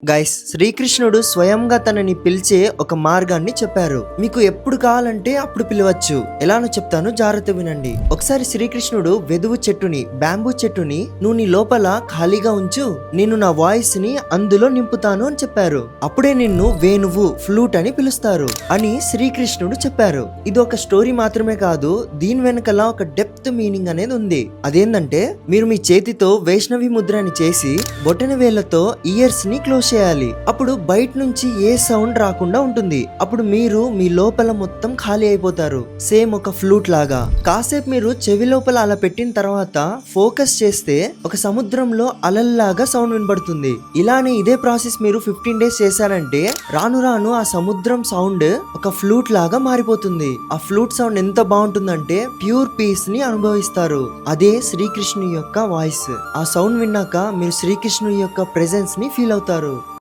Guys, శ్రీకృష్ణుడు స్వయంగా తనని పిలిచే ఒక మార్గాన్ని చెప్పారు. మీకు ఎప్పుడు కావాలంటే అప్పుడు పిలవచ్చు. ఎలానో చెప్తాను, జాగ్రత్త వినండి. ఒకసారి శ్రీకృష్ణుడు వెదువు చెట్టుని, బ్యాంబూ చెట్టుని నువ్వు నీ లోపల ఖాళీగా ఉంచు, నేను నా వాయిస్ ని అందులో నింపుతాను అని చెప్పారు. అప్పుడే నిన్ను వేణువు, ఫ్లూట్ అని పిలుస్తారు అని శ్రీకృష్ణుడు చెప్పారు. ఇది ఒక స్టోరీ మాత్రమే కాదు, దీని వెనకల ఒక డెప్త్ మీనింగ్ అనేది ఉంది. అదేంటంటే, మీరు మీ చేతితో వైష్ణవి ముద్రని చేసి బొటన వేళ్లతో ఇయర్స్ ని క్లోజ్ చేయాలి. అప్పుడు బయట నుంచి ఏ సౌండ్ రాకుండా ఉంటుంది. అప్పుడు మీరు మీ లోపల మొత్తం ఖాళీ అయిపోతారు, సేమ్ ఒక ఫ్లూట్ లాగా. కాసేపు మీరు చెవి లోపల అలా పెట్టిన తర్వాత ఫోకస్ చేస్తే ఒక సముద్రంలో అలల్లాగా సౌండ్ వినబడుతుంది. ఇలానే ఇదే ప్రాసెస్ మీరు 15 డేస్ చేశారంటే రాను రాను ఆ సముద్రం సౌండ్ ఒక ఫ్లూట్ లాగా మారిపోతుంది. ఆ ఫ్లూట్ సౌండ్ ఎంత బాగుంటుందంటే ప్యూర్ పీస్ ని అనుభవిస్తారు. అదే శ్రీకృష్ణుని యొక్క వాయిస్. ఆ సౌండ్ విన్నాక మీరు శ్రీకృష్ణుని యొక్క ప్రెజెన్స్ ని ఫీల్ అవుతారు.